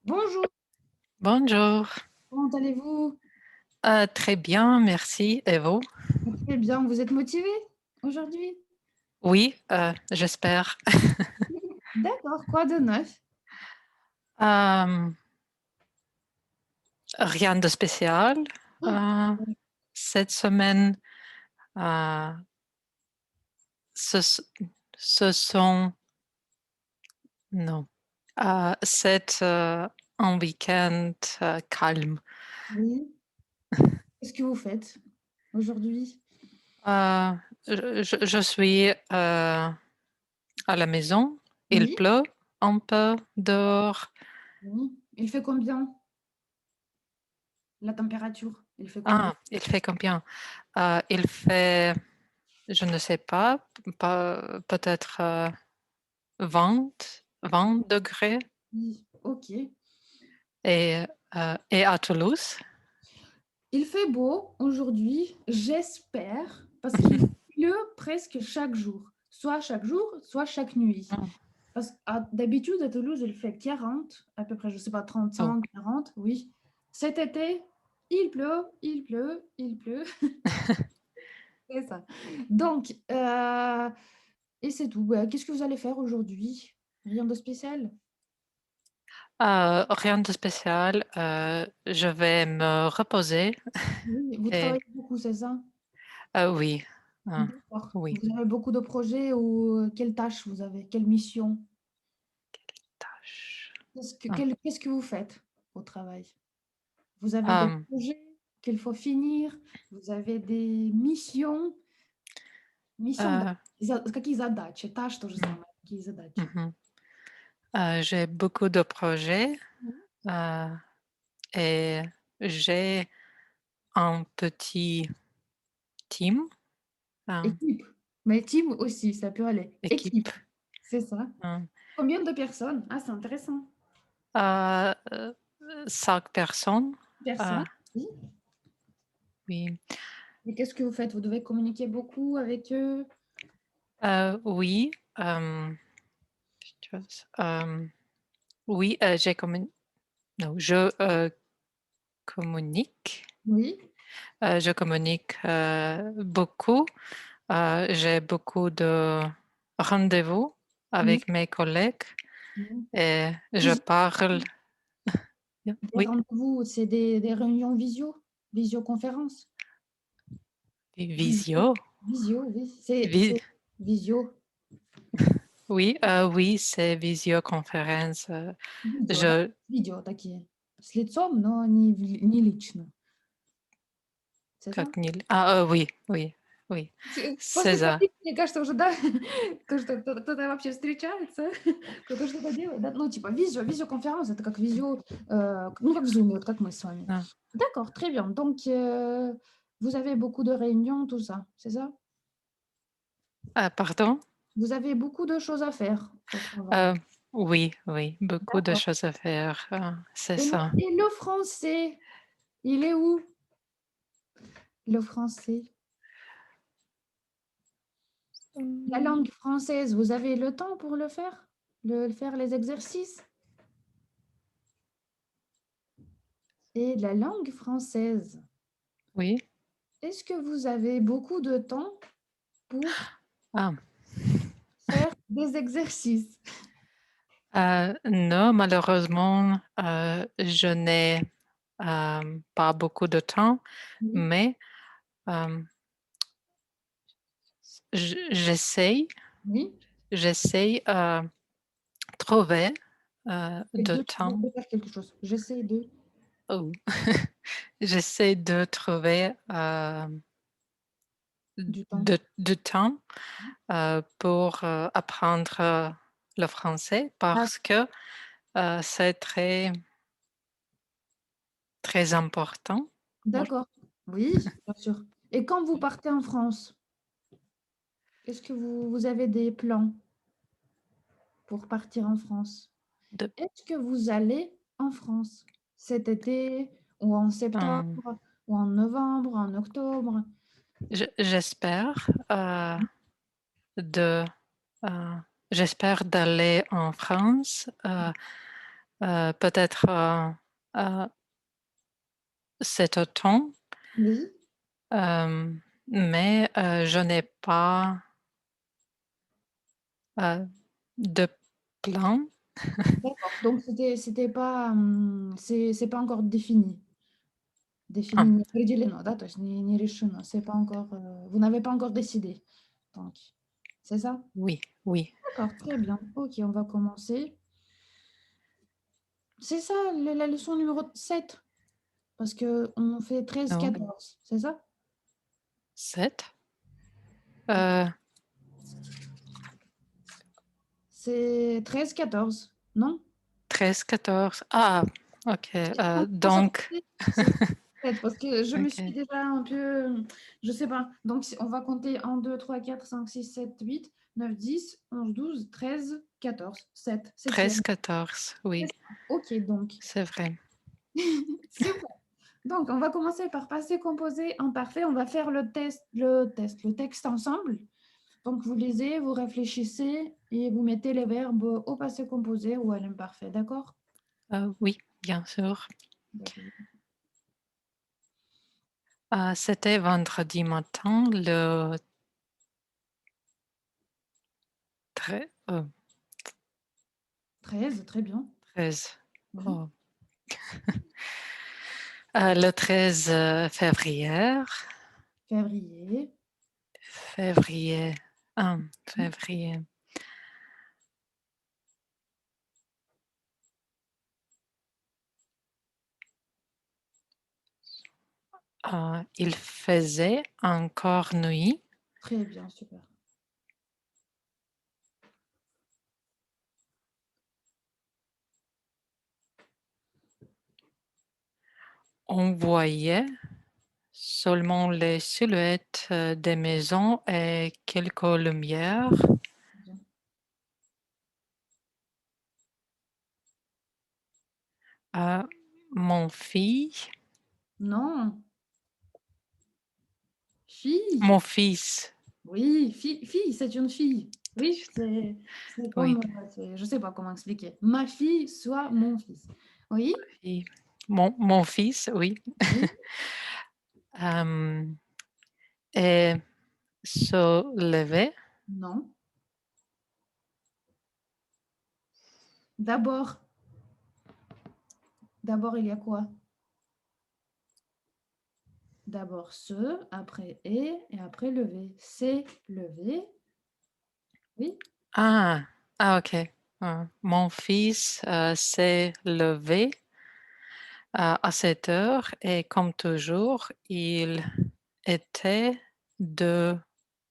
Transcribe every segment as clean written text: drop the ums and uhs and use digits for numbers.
Bonjour, Bonjour. comment allez-vous? Très bien, merci. Et vous? Très bien, vous êtes motivé aujourd'hui? Oui, j'espère. D'accord, quoi de neuf? Euh, Rien de spécial. Oh, Euh, Cette semaine, euh, ce, ce sont... Non. C'est un week-end calme. oui. Qu'est-ce que vous faites aujourd'hui? Euh, je suis à la maison. Il Oui, pleut un peu dehors. oui. Il fait combien la température? Il fait combien? Ah, il fait combien? Il fait... Je ne sais pas, peut-être 20 degrés. Oui, ok. Et, et à Toulouse? Il fait beau aujourd'hui, j'espère, parce qu'il pleut presque chaque jour, soit chaque nuit. Mm. Parce que d'habitude, à Toulouse, il fait 40, à peu près, je ne sais pas, Oh. 35, 40, oui. Cet été, il pleut, il pleut, il pleut. C'est ça. Donc, et c'est tout. Qu'est-ce que vous allez faire aujourd'hui? Rien de spécial? Rien de spécial. Je vais me reposer. Oui, vous Et, travaillez beaucoup, c'est ça? oui, D'accord. oui. Vous avez beaucoup de projets ou quelles tâches vous avez? Quelles missions? Tâche. Qu'est-ce que vous faites au travail? Vous avez des Euh, projets qu'il faut finir? Vous avez des missions? Mission, да. euh, Какие задачи? Таш то же mm, самое. Какие задачи? mhm. J'ai beaucoup de projets Мгм. euh, et j'ai un petit team, euh, Équipe. Mais team aussi, ça peut aller. équipe. Équipe, c'est ça. Combien de personnes? Ah, c'est intéressant. Euh, euh, 5 personnes. Personnes, Euh, oui. oui. Et qu'est-ce que vous faites? Vous devez communiquer beaucoup avec eux? Oui. Chose, oui, non, communique. Oui. Je communique beaucoup. J'ai beaucoup de rendez-vous Oui. avec mes collègues Oui. et je Visio, parle. des Oui, rendez-vous, c'est des réunions visio? Visioconférence? Visio. visio. Visio, oui. C'est Vi- visio. oui, oui, c'est visioconférence. Видео, да? Je, Видео такие. С лицом, но не лично. C'est ça? oui, oui, oui, c'est После ça. таких, мне кажется, уже, да, то, что кто-то вообще встречается, кто-то что-то делает, да. Ну, типа видеоконференц- это как ну, как в Zoom, вот как мы с вами. Ah, D'accord, très bien. Donc, vous avez beaucoup de réunions, tout ça, c'est ça? pardon? Vous avez beaucoup de choses à faire au travail. Euh, oui, oui, beaucoup de D'accord. choses à faire, c'est Et le ça. et le français, il est où? Le français? La langue française, vous avez le temps pour le faire? Faire les exercices? Et la langue française, Oui. est-ce que vous avez beaucoup de temps pour Ah, faire des exercices? non, malheureusement, je n'ai, pas beaucoup de temps, Oui, mais, j'essaye oui. j'essaye, trouver, de temps. De faire quelque chose. J'essaie de Oh, j'essaie de trouver, du temps. de temps, pour, apprendre, le français Ah, parce que, c'est très, très important. Moi, d'accord. Oui, bien sûr. Et quand vous partez en France, est-ce que vous avez des plans pour partir en France? de Est-ce que vous allez en France cet été ou en hem, septembre ou en novembre, en octobre? j'espère, de, heu, j'espère d'aller en France, peut-être, cet automne, Oui, mais, je n'ai pas, de plan. d'accord. Donc c'était pas, c'est pas encore défini. Ah, Не определено, да, то есть не решено. C'est pas encore, vous n'avez pas encore décidé, donc c'est ça? oui, oui. D'accord, très bien. OK, on va commencer. C'est ça, le la leçon numéro 7 parce qu'on fait treize Non, quatorze, c'est ça? 7. Heu, C'est treize quatorze, non? 13-14. Ah, OK, Non, ça donc c'est 7 parce que je me suis OK, déjà un peu, je sais pas. Donc si on va compter 1, 2, 3, 4, 5, 6, 7, 8, 9, 10, 11, 12, 13, 14, 7, 7e. 13-14, C'est oui, ça. OK, donc c'est vrai. super. Donc on va commencer par passé composé imparfait. On va faire le texte ensemble. Donc vous lisez, vous réfléchissez et vous mettez les verbes au passé composé ou à l'imparfait, d'accord? Oui, bien sûr. D'accord. C'était vendredi matin, le trai 13, très bien. 13. Oui. Oh, le 13, février. Février. Février, Oui. février. Il faisait encore nuit. Très bien, super. On voyait seulement les silhouettes, des maisons et quelques lumières. Bien. Mon fils Non, fille. mon fils, Oui, fille, c'est une fille. Oui, c'est oui, comme, je sais pas comment expliquer. Ma fille, soit mon fils. Oui, et mon fils, oui, oui, hem, et se levait. non. D'abord, d'abord, il y a quoi? D'abord se, après et après lever. C'est lever. Oui, Ah! Ah, OK. Mon fils, s'est levé, à 7 heures et comme toujours, il était de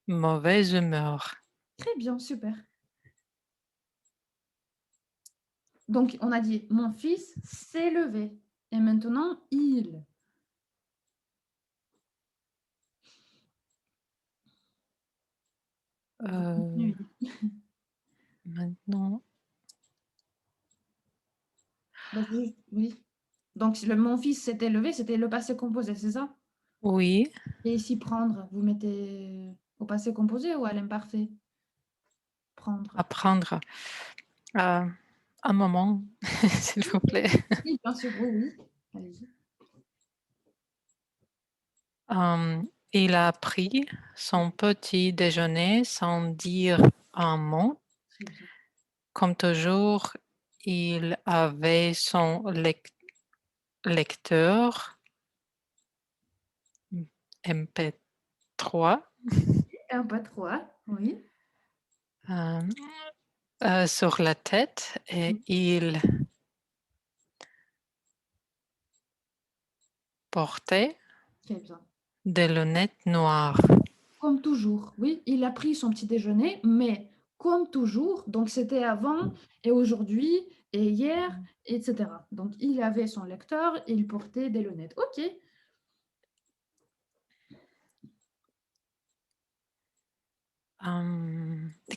mauvaise humeur. très bien, super. Donc, on a dit mon fils s'est levé. Et maintenant, il. Vous Heu, continuez. Maintenant, Bah, c'est juste, oui. Donc, mon fils s'était levé, c'était le passé composé, c'est ça? oui, Et ici, prendre, vous mettez. Au passé composé ou à l'imparfait? Prendre. Apprendre. Un moment, s'il vous plaît. Oui, bien sûr, oui, oui. Allez-y. Il a pris son petit déjeuner sans dire un mot. Très bien. Comme toujours, il avait son lecteur MP3 Un pas trop, oui. sur la tête et il portait Très bien. des lunettes noires. Comme toujours, oui, il a pris son petit déjeuner, mais comme toujours, donc c'était avant et aujourd'hui et hier, et cetera. Donc il avait son lecteur et il portait des lunettes. OK.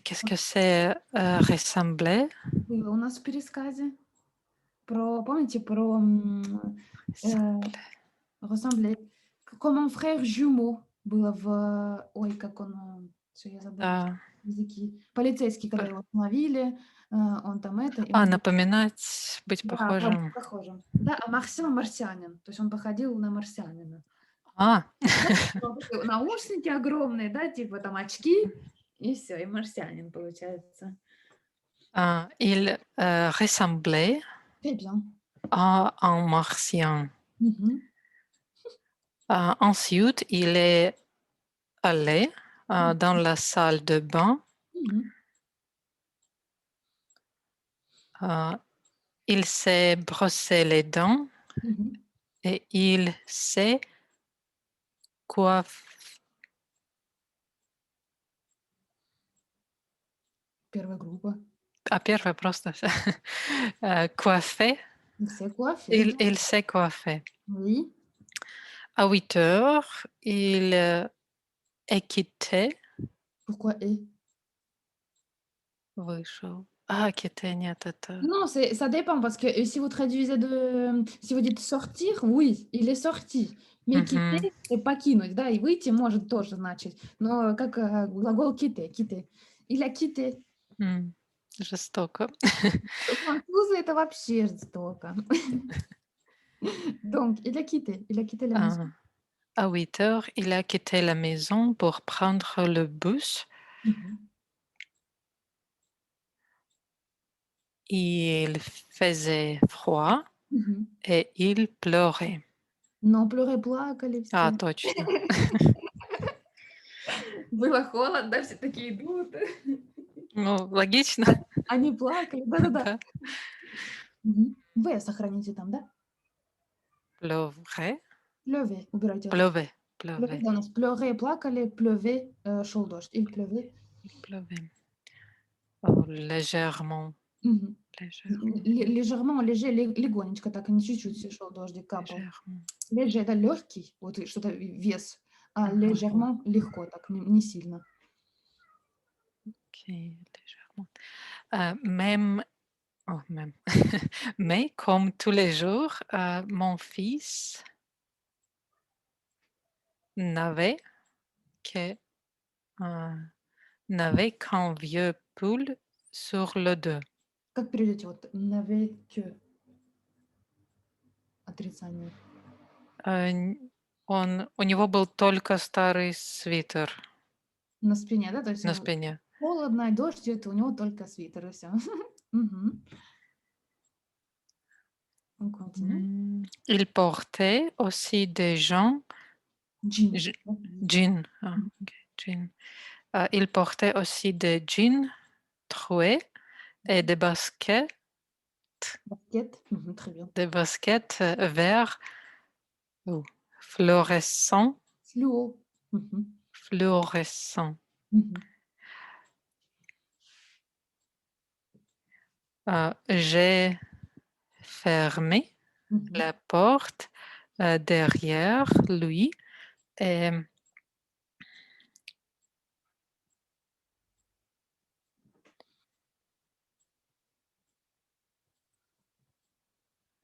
Qu'est-ce que c'est ressembler? Было у нас в пересказе про, помните, про ressembler. Comme un frère jumeau было в, ой, как он, всё, я забыла Да. языки. Полицейский, когда его остановили, он там это, и он говорит, Напоминать, быть да, быть похожим. похожим. Да, а Марсиан марсианин, то есть он походил на марсианина. А, Да, вот такие наушники огромные, да, типа там очки, и всё, и марсианин получается. il ressemblait Très bien. à un martien. Mmh. Ensuite, il est allé Mmh. dans la salle de bain. Mmh. Euh, il s'est brossé les dents Mmh. et il s'est coiffé. Первая группа. Первое просто coiffé. Il s'est coiffé, Il, bien. il s'est coiffé. Oui. À 8 heures, il est quitté. Pourquoi «et»? Вышел. Quitté, нет, это... Non, c'est ça dépend parce que, si vous traduisez si vous dites «sortir», oui, il est sorti, mais Мгм. «quitter» — c'est покинуть, да, и «выйти» может тоже значить, но как, глагол «quitter», «quitter». Il a quitté. Жестоко. Французы — это вообще жестоко. Donc il a quitté la maison. À à 8 heures, il a quitté la maison pour prendre le bus. Mmh. Il faisait froid Мгм. et il pleurait. Non, pleurez, плакали все. Точно. Было холодно, все такие идут. Ну, логично, А они плакали. Да-да-да. да. Мгм. В сохраните там, да? Pleurait, Плёве, убирайте «р». pleuvait, Плёве, pleuvait, да, у нас плёрé, плакали, плёве, шёл дождь. Il pleuvait. il pleuvait. Légèrement, Мгм. légèrement, Лежермон, леже легонечко так, не чуть-чуть шёл дождик, капал. légèrement. Леже — это лёгкий, вот и что-то вес, а Mmh. лежермон — легко так, не сильно. OK, légèrement. Même même. Mais comme tous les jours, mon fils n'avait que, heu, n'avait qu'un vieux pull sur le dos. Как переведёте вот «n'avait que»? Отрицание. Н он у него был только старый свитер На спине, да? То есть на ему спине. холодно, и дождь идёт, у него только свитер, и всё. Мгм. On continue. Il portait aussi des jeans Джин, je да? jeans, Мгм. OK, jeans. Il portait aussi des jeans troués et Баскет. Мгм. Très bien. des baskets, verts ou fluorescents Флюо. Мгм. fluorescents. Мгм. J'ai fermé Мгм. la porte, derrière lui et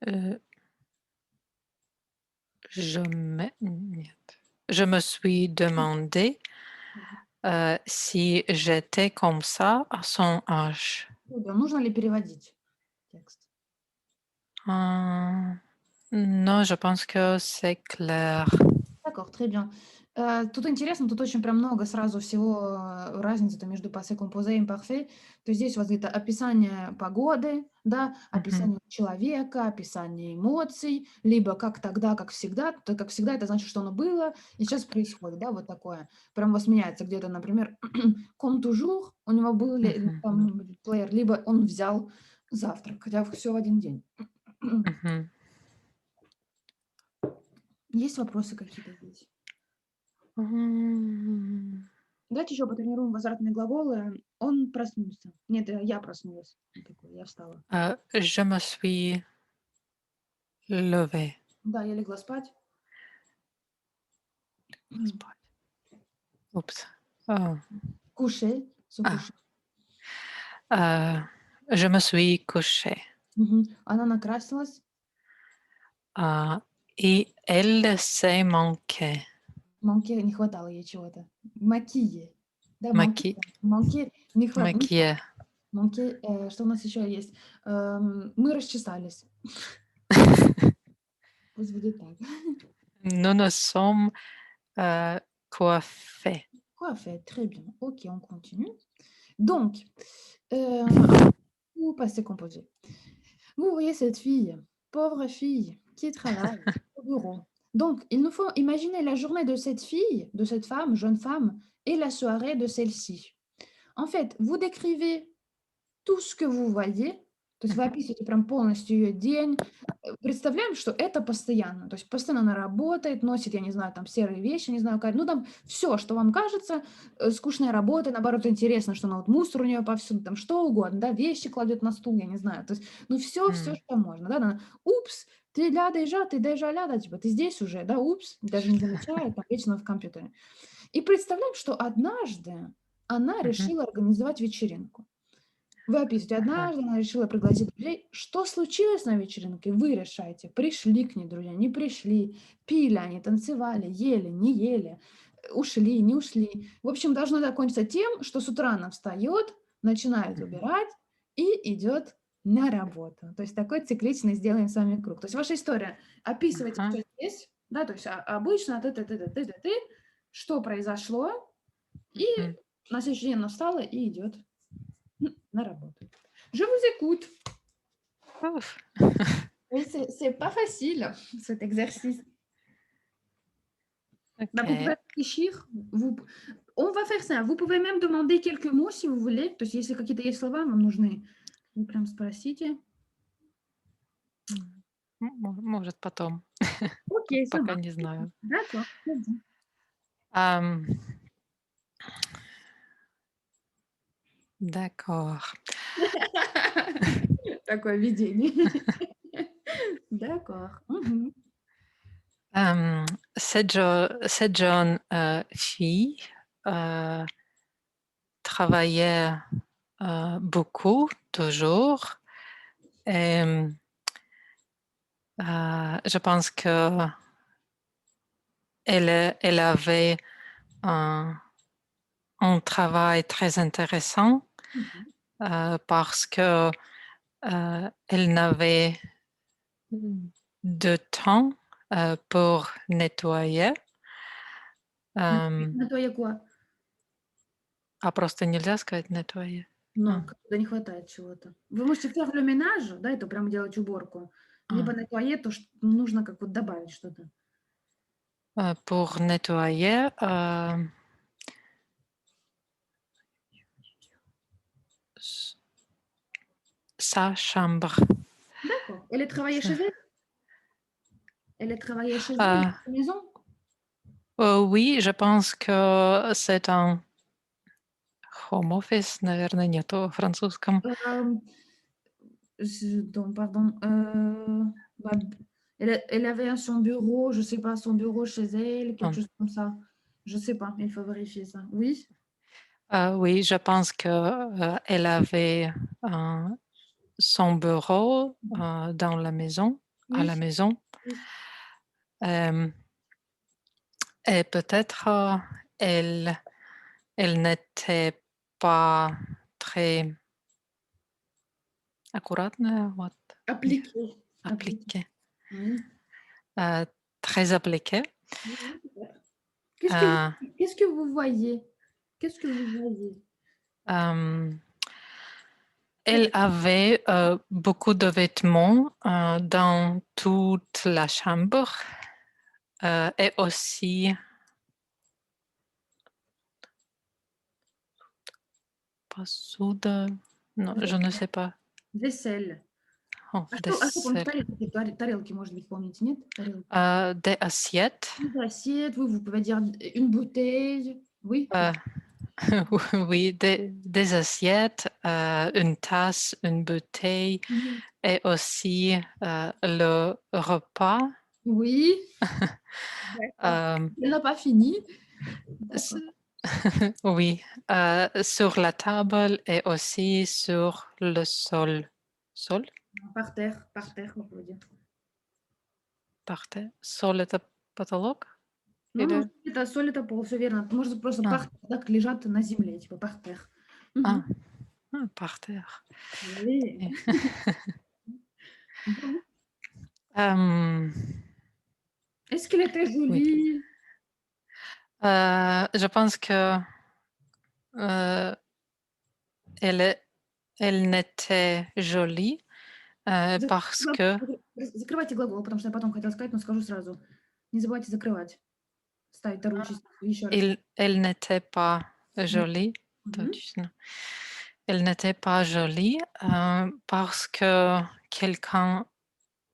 heu, je me нет, je me suis demandé, si j'étais comme ça à son âge. Нужно ли переводить текст? Non, je pense que c'est clair. D'accord, très bien. Тут интересно, тут очень прям много сразу всего, разницы-то между passé composé и imparfait. То есть здесь у вас где-то описание погоды, да, Mmh. описание человека, описание эмоций, либо как тогда, как всегда. То как всегда это значит, что оно было и сейчас происходит, да, вот такое. Прям у вас меняется где-то, например, comme toujours, у него был ли Mmh. там плеер, либо он взял завтрак, хотя все в один день. Mmh. Есть вопросы какие-то здесь? Mmh. Давайте еще потренируем возвратные глаголы. Он проснулся. Нет, я проснулась. Вот такое, я встала. Je me suis levée. Да, я легла спать. Спать. Oups. Oh. Coucher, se Ah. coucher. Je me suis couchée. Она накрасилась. Et elle s'est manquée. Манке не хватало ей чего-то. Макие. Да, манке. Maquillée. Манке не хватало. Maquillée. Манке, что у нас еще есть? Мы расчесались. Пусть будет так. Nous nous sommes coiffés. Parfait, très bien. Ok, on continue. Donc, ou passé composé. Vous voyez cette fille, pauvre fille, qui travaille au bureau. Donc, il nous faut imaginer la journée de cette fille, de cette femme, jeune femme, et la soirée de celle-ci. En fait, vous décrivez tout ce que vous voyez, то есть вы описываете прям полностью ее день. Представляем, что это постоянно. То есть постоянно она работает, носит, я не знаю, там серые вещи, не знаю, ну там все, что вам кажется, скучная работа, наоборот, интересно, что она вот мусор у нее повсюду, там что угодно, да, вещи кладет на стул, я не знаю. То есть, ну все, Hmm. что можно, да, она, упс, ты déjà là, да, типа, ты здесь уже, да, упс, даже не замечает, там, вечно в компьютере. И представляем, что однажды она Mhm. решила организовать вечеринку. Вы описываете, Aha. однажды она решила пригласить друзей. Что случилось на вечеринке, вы решаете. Пришли к ней друзья, не пришли, пили они, танцевали, ели, не ели, ушли, не ушли. В общем, должно закончиться тем, что с утра она встает, начинает убирать и идет на работу. То есть такой цикличный сделаем с вами круг. То есть ваша история. Описывайте, Aha. что здесь, да, то есть обычно ты, что произошло, и Mhm. на следующий день она встала и идет на работу. Je vous écoute. Ouf. Oui, c'est pas facile, cet exercice. Bah, vous pouvez Ok. réfléchir. On va faire ça. Vous pouvez même demander quelques mots, si vous voulez. То есть, если какие-то есть слова вам нужны, вы прям спросите. Может, потом. Окей, ça Пока marche. не знаю. D'accord, très bien. Ам, D'accord. Такое видение. D'accord. Cette jeune fille travaillait beaucoup, toujours. Et je pense que elle avait un travail très intéressant parce que elle n'avait de temps pour nettoyer. Nettoyer quoi? Просто нельзя сказать nettoyer? Ну, когда не хватает чего-то. Вы можете faire le ménage, да, это прям делать уборку. Либо nettoyer, то, что нужно как вот добавить что-то. Pour nettoyer sa chambre. D'accord. Elle est travaillée chez Ça. elle? Elle est travaillée chez elle, à la maison? Oui, je pense que c'est un home office, наверное, нету во французском. Pardon, bah, elle avait son bureau, je sais pas, son bureau chez elle, quelque chose comme ça. Je sais pas, il faut vérifier ça. Oui? Oui, je pense que elle avait son bureau dans la maison, à la Oui, maison. oui. Et peut-être elle elle n'était pas très аккуратная, вот, Appliquer. Appliquer. appliquée, Oui. très appliquée. Oui, oui, peut-être. Qu'est-ce que Euh, qu'est-ce que vous voyez? Qu'est-ce que vous voyez? euh, Quel Elle avait beaucoup de vêtements dans toute la chambre et aussi посуда, non, je ne sais pas. Vaisselle. Oh, А что помните, vaisselle. тарелки, может быть, помните, нет? Тарелки. Des assiettes. Des assiettes, oui, vous pouvez dire une bouteille. Oui, euh, oui, des assiettes, une tasse, une bouteille oui. et aussi le repas. Oui, d'accord. euh, Elle n'a pas fini. s- D'accord. oui, sur la table et aussi sur le sol. Sol? Par terre, vous pouvez dire. Par terre? Sol это потолок? Ну, Или... соль это пол, всё верно. Может просто А, par так лежат на земле, типа par terre. а, Мгм. par terre. Oui. Et, Bon. euh, Est-ce qu'elle était oui. jolie? Je pense que euh, elle, elle n'était jolie За parce за que закрывайте глагол, потому что я потом хотела сказать, но скажу сразу. Не забывайте закрывать. Ставить вторую частицу. Еще раз. elle n'était pas jolie. Мгм. Точно. Elle n'était pas jolie parce que quelqu'un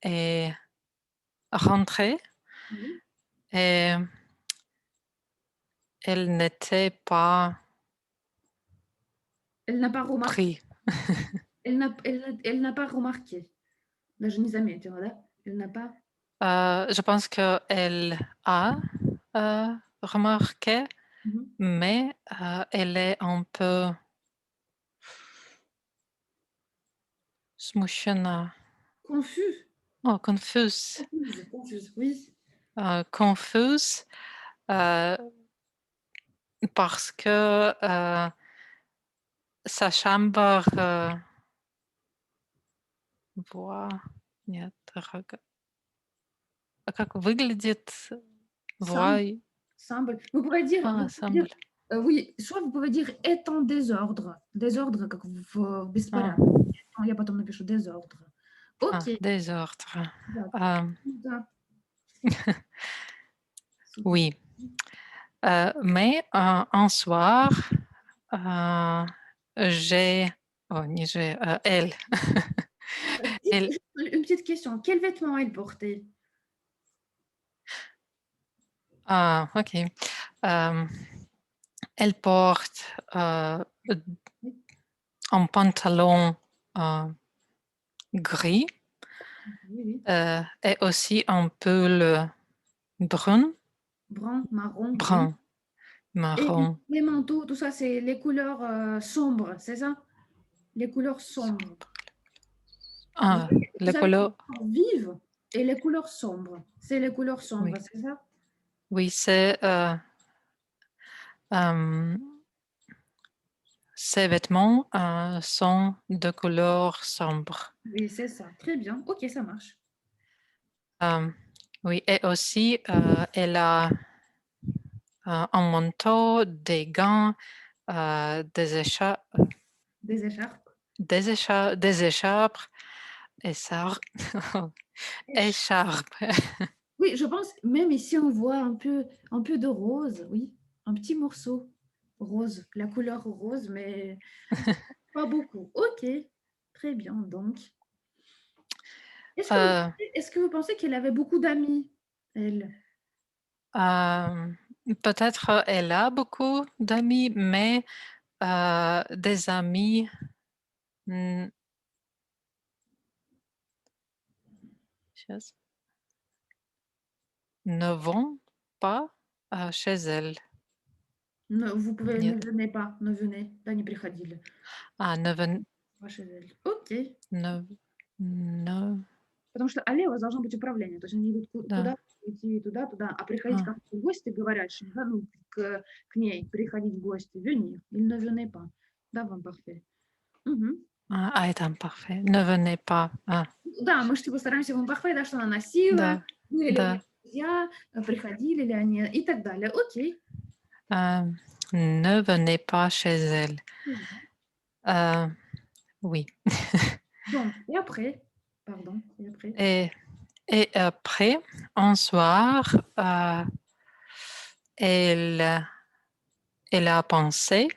est rentré Oui. et elle n'était pas Elle n'a pas remarqué. pris. Elle n'a pas remarqué. Даже не заметила, да? Elle n'a pas Je pense qu'elle a remarqué, Мгм. mais elle est un peu смущена. Confus. Oh, confuse. Confuse, oui. Confuse euh, parce que sa chambre нет, как выглядит, Semble, voit, semble. Vous pouvez dire, semble. oui, soit vous pouvez dire est en désordre. Désordre, как в Ah, беспорядке. Я потом напишу désordre. OK. désordre. Да, Euh, да, супер. oui, mais un soir, euh, j'ai, oh, ni j'ai, elle, Dites elle, juste une petite question. Quels vêtements elle portait? ok, euh, elle porte Oui, un pantalon gris oui, oui. et aussi un pull brun, Brun, marron, oui. brun, Et marron. les manteaux, tout ça, c'est les couleurs sombres, c'est ça? Les couleurs sombres. Vous Ah, savez, vous le savez les couleur, couleurs vives et les couleurs sombres. C'est les couleurs sombres, oui, c'est ça? oui, c'est euh, ces vêtements sont de couleur sombre. Oui, c'est ça. Très bien. Ok, ça marche. Euh, oui, et aussi, elle a un manteau, des gants, des écharpes, Des écharpes. des écharpes, et ça, écharpes. Oui, je pense, même ici, on voit un peu de rose, oui. Un petit morceau rose, la couleur rose, mais pas beaucoup. Ok, très bien. Donc, est-ce que vous, Euh, est-ce que vous pensez qu'elle avait beaucoup d'amis, elle? euh, peut-être elle a beaucoup d'amis, mais des amis mm, ne vont pas chez elle. Vous pouvez, ne Нет. venez pas, ne venez, да, не приходили, Ah, pas chez elle. Ok, ne, ne, Потому что аллея у вас должно быть управление. То есть они идут Да. туда, идти туда, туда, а приходить А, ко в гости говорят, что, да, ну, к ней приходить в гости. Venir, il ne venait pas. Да, вам parfait. Мгм. это parfait. Ne venez pas. Да, мы же типа стараемся вам parfait, да, что она носила, Да, были ли у нее да. друзья, приходили ли они и так далее. Окей. Ne venez pas chez elle. Мгм. Euh, oui. Donc, et après, pardon, et après? Et, et après, un soir, elle, elle a pensé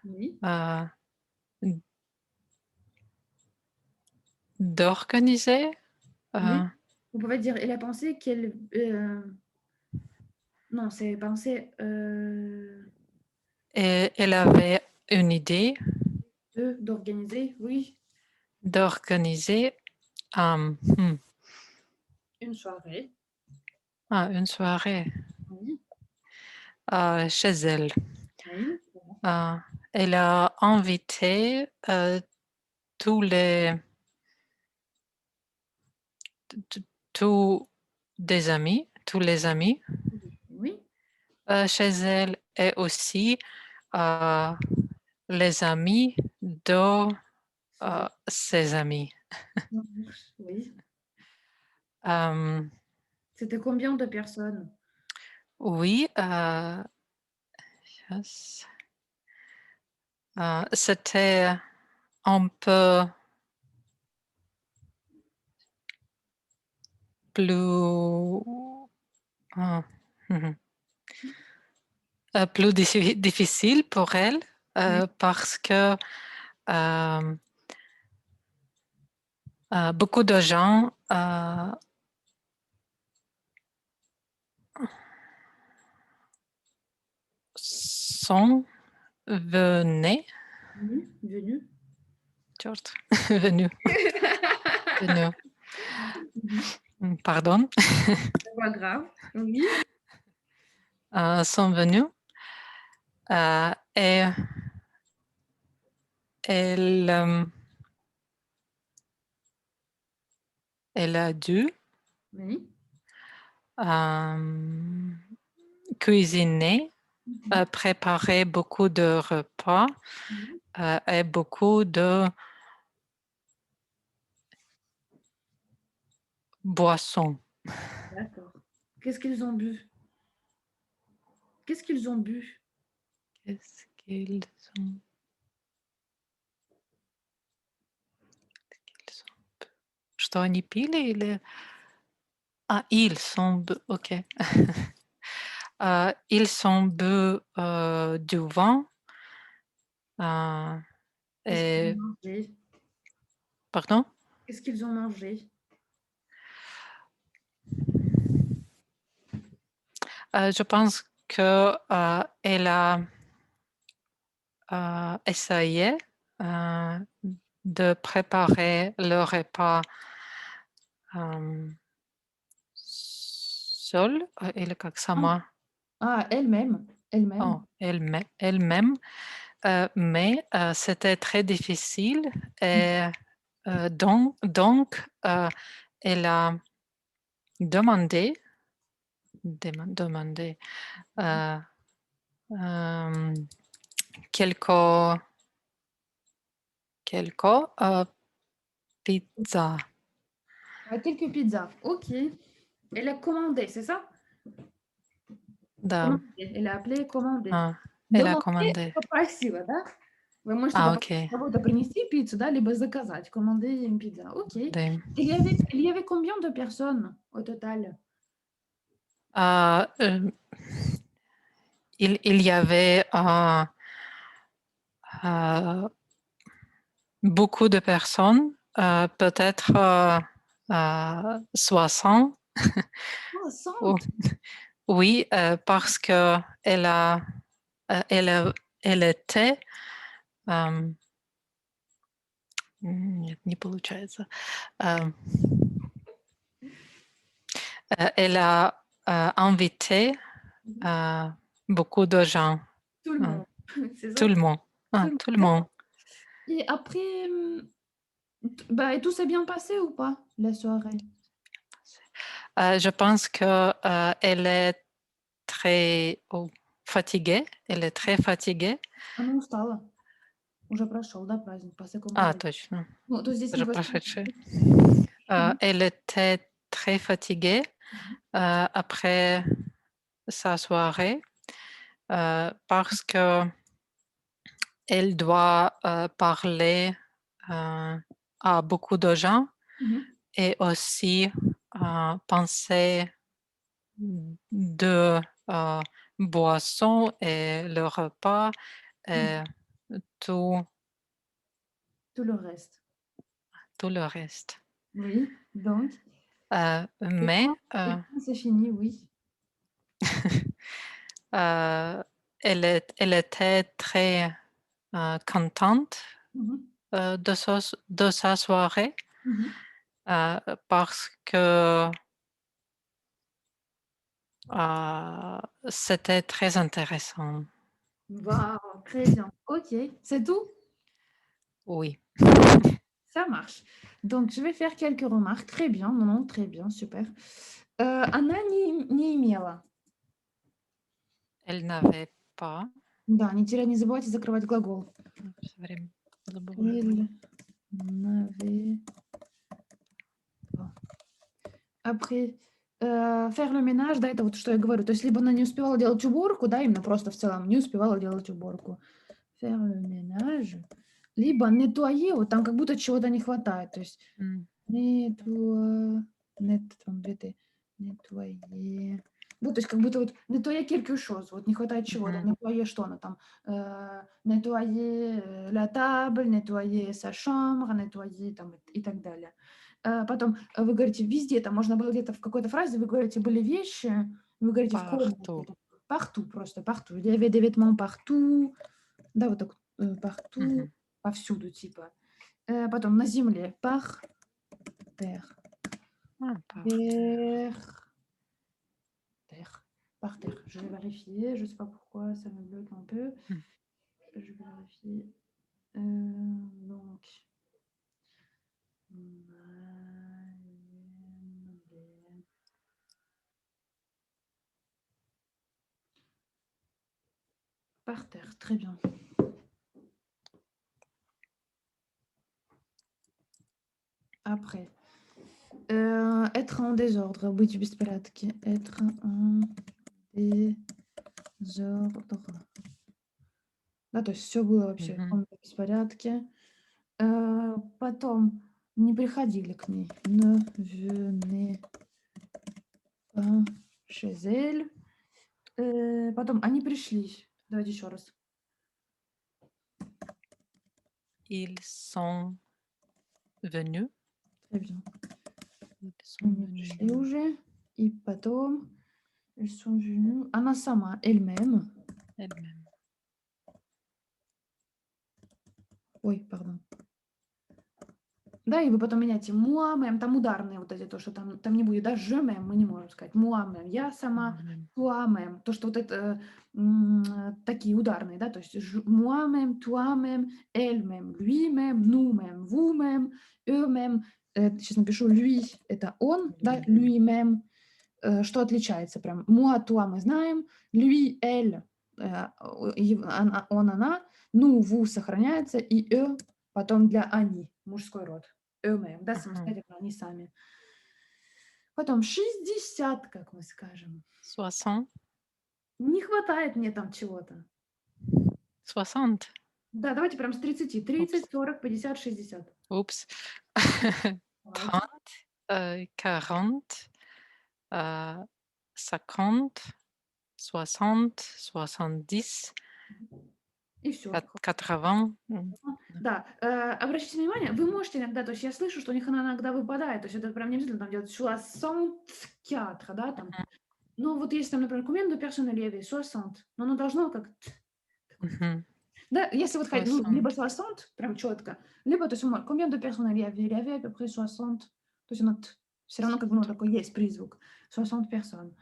Oui, euh, d'organiser. oui. On pouvait dire, elle a pensé qu'elle... non, c'est pensé Et elle avait une idée d'organiser, oui, d'organiser um, hmm, une soirée. une soirée Oui, chez elle. oui. Euh, Elle a invité tous les tous des amis, tous les amis Oui. chez elle et aussi euh, les amis de ses amis. Oui. Euh, C'était combien de personnes? oui, yes. C'était un peu plus, mhm, plus difficile pour elle Oui. parce que beaucoup de gens sont venus, Venu. venus, venus, Mhm. pardon, C'est pas grave. Oui. sont venus et elle, elle a dû Oui. cuisiner, Mhm. préparer beaucoup de repas Oui. et beaucoup de boissons. D'accord. Qu'est-ce qu'ils ont bu? Qu'est-ce qu'ils ont bu? Qu'est-ce qu'ils ont, Что они пили или... ils sont... Ok. Ils ont bu du vin Qu'est-ce qu'ils ont et... mangé? Pardon? Qu'est-ce qu'ils ont mangé? Je pense que elle a essayé de préparer le repas seule, или как Ah, сама, elle-même. Elle-même. elle-même, mais c'était très difficile et donc elle a demandé demandé euh, euh, quelques quelques pizzas. Quelques pizzas. Ok. Elle a commandé, c'est ça? Да, Commandé. Elle a appelé commander. elle a Demander, commandé. попросила, да? Вы можете Ok, попросить кого-то принести пиццу, да, либо заказать. Commander une pizza. Ok. да. Il y avait combien de personnes au total? Euh, euh, il y avait beaucoup de personnes, peut-être 60. Oh, 60. oui, parce que elle, elle était, нет, не получается. Elle a invité Mhm. beaucoup de gens, Tout le euh, monde. C'est tout ça? le monde, Tout le monde. tout le monde. D'accord. Et après, bah, et tout s'est bien passé ou pas, la soirée? Je pense qu'elle est très fatiguée. Elle est très fatiguée. Она устала. Уже прошел, да, праздник, passé comme Ah, praздник. точно. Ну, то есть здесь не Уже воспринимается. прошедший. Мгм. Elle était très fatiguée Мгм. après sa soirée parce que elle doit parler à beaucoup de gens Мгм. et aussi penser de boissons et le repas Мгм. et tout, Tout le reste. tout le reste. Oui, donc et Mais quand c'est fini, oui. elle était très contente Mmh. de sa soirée Mmh. parce que c'était très intéressant. Waouh, très bien. OK, c'est tout? Oui, Ça marche. Donc je vais faire quelques remarques. Très bien, non, non, très bien, super. Она не имела. elle n'avait pas. Да, не забывайте закрывать глагол. Всё время забываю. Elle n'avait pas. Après, faire le ménage, да, это вот что я говорю. То есть либо она не успевала делать уборку, да, именно просто в целом не успевала делать уборку. Faire le ménage. Либо nettoyer, вот там как будто чего-то не хватает. То есть Mmh. там 2 Т. Nettoyer. Ну, то есть как будто вот nettoyer quelque chose, вот не хватает чего-то. Mmh. Nettoyer что она там? Nettoyer, la table, nettoyer sa chambre, nettoyer там и так далее. Потом, вы говорите везде, там можно было где-то в какой-то фразе, вы говорите были вещи, вы говорите в комнате, Partout. partout просто, partout. Il y avait des vêtements partout. Да, вот так, partout, Mmh. повсюду типа. Потом на земле par terre. Ah, partout. Ter terre. Par terre. Je vais vérifier, je sais pas pourquoi ça me bloque un peu. Mmh. Je vais vérifier. Donc par terre, très bien. Après, être en désordre, быть в беспорядке. Être en désordre. Да, то есть все было вообще в Mmh. полном беспорядке. Потом не приходили к ней. Ne venez pas chez elle. Потом они пришли. Давайте еще раз. Ils sont venus. Très bien. Ils sont Они venus пришли уже. И потом ils sont venus. Она сама, elle-même. elle-même. Ой, pardon. Да, и вы потом меняете moi-même, там ударные вот эти, то, что там не будет, да, je même, мы не можем сказать, moi-même, я сама, Moi-même. toi-même, то, что вот это такие ударные, да, то есть moi-même, toi-même, elle-même, lui-même, nous-mêmes, vous-même, eux-mêmes. Сейчас напишу lui, это он, да, lui-même. Что отличается прям? Moi, toi мы знаем, lui, elle, он, она, nous, vous сохраняется, и eux потом для они, мужской род. Eux-mêmes, да, Mmh. самостоятельно, они сами. Потом 60, как мы скажем. 60. Не хватает мне там чего-то. 60. Да, давайте прям с 30. Oups. 30, 40, 50, 60. Oups. Давайте. 30, 40, 50, 60, 70, И все. 80. Да. Да, обратите внимание, вы можете иногда, то есть я слышу, что у них она иногда выпадает, то есть это прям не обязательно там делать 64, да, там. Ну, вот есть там, например, combien de personnes il y avait? 60. Но оно должно как такое. Мгм. Да, если вот ну, 60. либо 60, прям четко, либо, то есть, combien de personnes il y avait? Il y avait à peu près 60. То есть оно все равно как бы, ну, такой есть призвук. 60 personnes.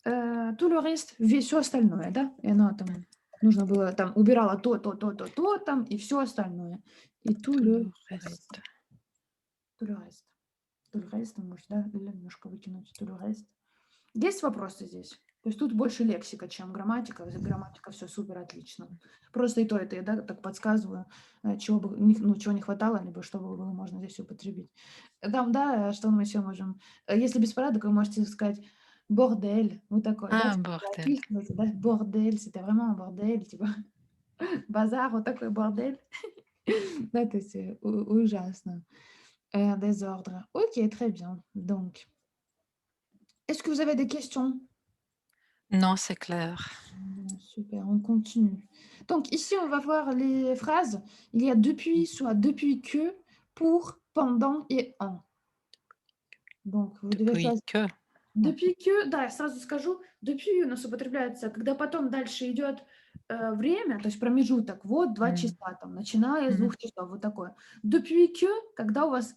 Tout le reste, все остальное, да, и оно там, Mmh. нужно было там, убирала то там, и все остальное. И tout Tout le le reste. reste. Tout le reste. tout le reste, может, да, или немножко выкинуть tout le reste. Есть вопросы здесь? То есть тут больше лексика, чем грамматика. Грамматика все супер отлично. Просто и то это я, да, так подсказываю, чего бы, ну, чего не хватало, либо что было можно здесь употребить. Там, да, что мы еще можем? Если беспорядок, вы можете сказать бордель, вот такое, да, Ah, типа, bordel. описываете, да, бордель, c'était vraiment un бордель, типа, базар, вот такой бордель. Да, то есть ужасно. Désordre. Ok, très bien. Donc, est-ce que vous avez des questions? Non, c'est clair. Bon, super, on continue. Donc ici, on va voir les phrases. Il y a depuis, soit depuis que, pour, pendant et en. Donc vous devez Depuis choisir. que. Depuis que, да, я сразу скажу, depuis у нас употребляется, когда потом дальше идет время, то есть промежуток, вот 2 М, часа, там, начиная с мгм. 2 часов, вот такое. Depuis que, когда у вас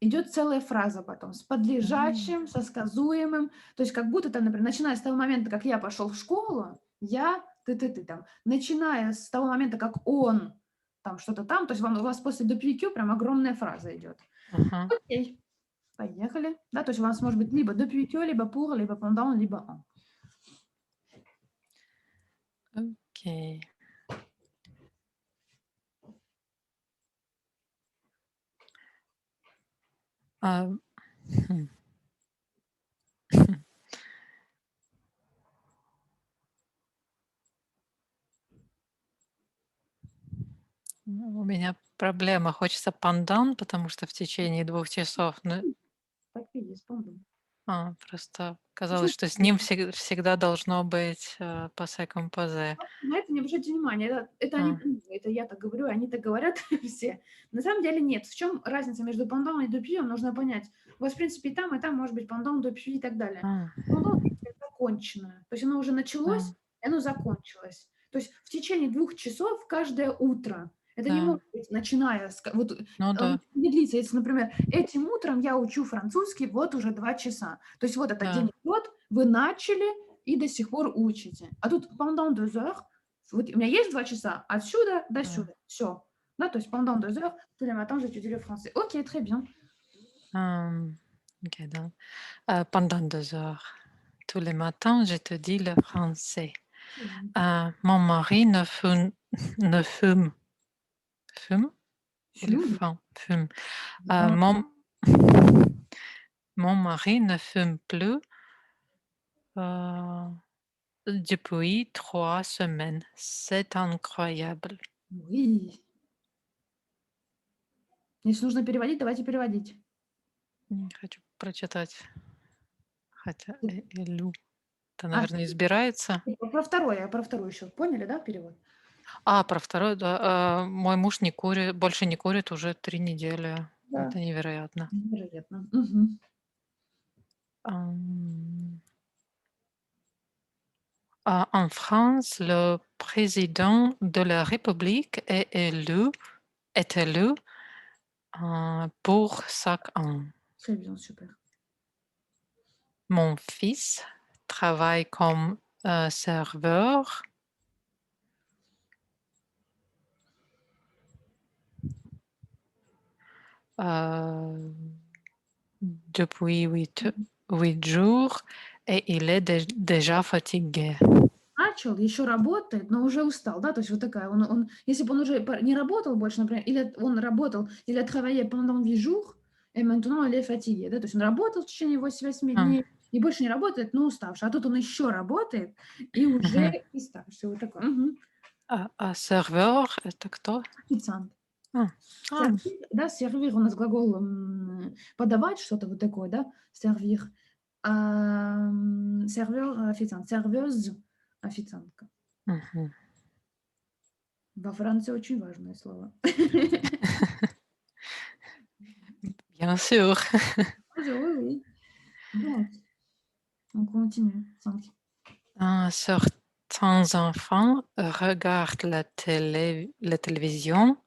идет целая фраза потом с М, подлежащим, со сказуемым. То есть как будто там, например, начиная с того момента, как я пошел в школу, я, ты там, начиная с того момента, как он там что-то там, то есть у вас после depuis que прям огромная фраза идет. Ага. Окей, поехали. Да, то есть у вас может быть либо depuis que, либо pour, либо pendant, либо en. Ok. Ah, hmm. У меня проблема. Хочется пандан, потому что в течение 2 часов, ну, Так и есть, pendant. просто Ничего казалось, что с ним страшного. всегда должно быть passé composé. На это не обращайте внимания. Это они А, придумали, это я так говорю, они так говорят все. На самом деле нет. В чем разница между pendant и depuis, нужно понять. У вас, в принципе, и там может быть pendant, depuis и так далее. а, Pendant — это законченное. То есть оно уже началось, а, и оно закончилось. То есть в течение 2 часов каждое утро. Это не да. может быть, начиная с... Вот, Ну он да, не длится. Если, например, этим утром я учу французский, вот уже 2 часа. То есть вот этот день да, идет, вы начали и до сих пор учите. А тут pendant 2 heures, вот у меня есть 2 часа, отсюда до да. сюда. Все. Да, то есть pendant 2 heures, tous les matins, j'étudie le français. Ok, très bien. OK, donc pendant 2 heures, tous les matins, je te dis le français. Mon mari ne fume? Il Fume. fume. Non. Mon mon mari ne fume plus, heu, depuis 3 semaines. C'est incroyable. Oui. Если нужно переводить, давайте переводить. Не хочу прочитать, хотя Элю. Это, А, наверное, избирается. про второй еще. Поняли, да, перевод? Про второй, да. Мой муж больше не курит уже 3 недели. Да. Это невероятно. Вероятно. Мгм. Ам, En France, le président de la République est élu, pour chaque an. Très bien, super. Mon fils travaille comme, serveur, heu, depuis 8 jours et il est déjà fatigué. Начал, еще работает, но уже устал, да, то есть вот такая, если бы он уже не работал больше, например, или он работал, il a travaillé pendant 8 jours, et maintenant il est fatigué, да, то есть он работал в течение 8 А, дней и больше не работает, но уставший, а тут он еще работает и уже уставший, вот такой. Мгм. serveur — это кто? Официант. А, а, Сервир, да, сервир у нас глагол подавать что-то вот такое, да, сервир. Сервер, официант, сервёз, официантка. мгм. Во Франции очень важное слово. Bien sûr. Oui, oui. Donc, on continue. 5. Certains enfants regardent la télévision.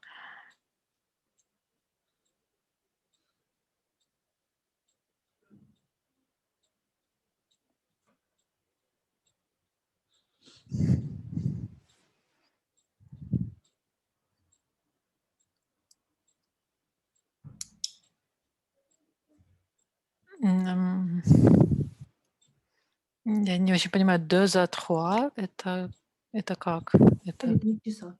М, Я не очень понимаю, 2 à 3 это как? 2 Это, или 3 часа.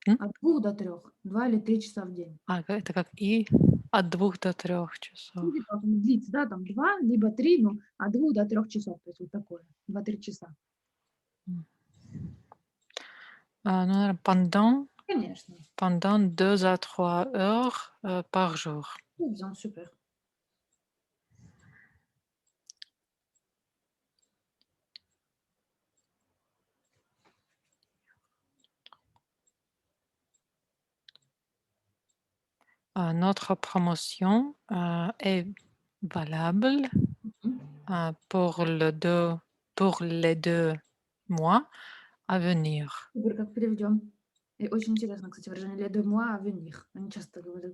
м? От 2 до 3. 2 или 3 часа в день. Это как и от 2 до 3 часов. Ну, типа, длится, да, там 2 либо 3, ну, от 2 до 3 часов. То есть вот такое. 2-3 часа. М. Ну, наверно, Конечно. pendant 2 à 3 heures, par jour. Ну, bien, супер. Notre promotion, est valable, Мгм. pour les 2 mois à venir. Супер, как переведем. И очень интересно, кстати, выражение «les 2 mois à venir». Они часто говорят.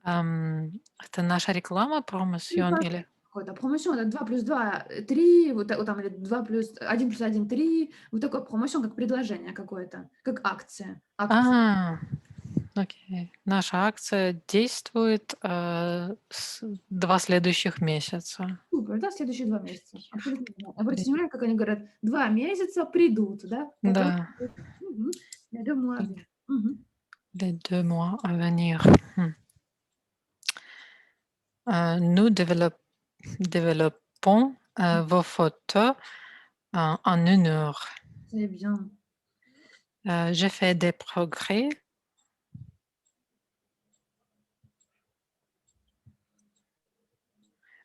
Это наша реклама, Ну, промоtion так, или? какой-то промоtion, это 2 плюс 2 3, вот там, или 2 плюс 1 плюс 1 3. Вот такой промоtion, как предложение какое-то, как акция. Акция. А, окей. Наша акция действует, 2 следующих месяца. Супер, да, следующие 2 месяца. Абсолютно верно. Ле Обратите внимание, как они говорят: 2 месяца придут, да? Которые Да, придут. Мгм. Я думаю, l верно. Мгм. les 2 mois à venir. Mmh. Nous développons, vos photos en 1 heure. Très bien. J'ai fait des progrès,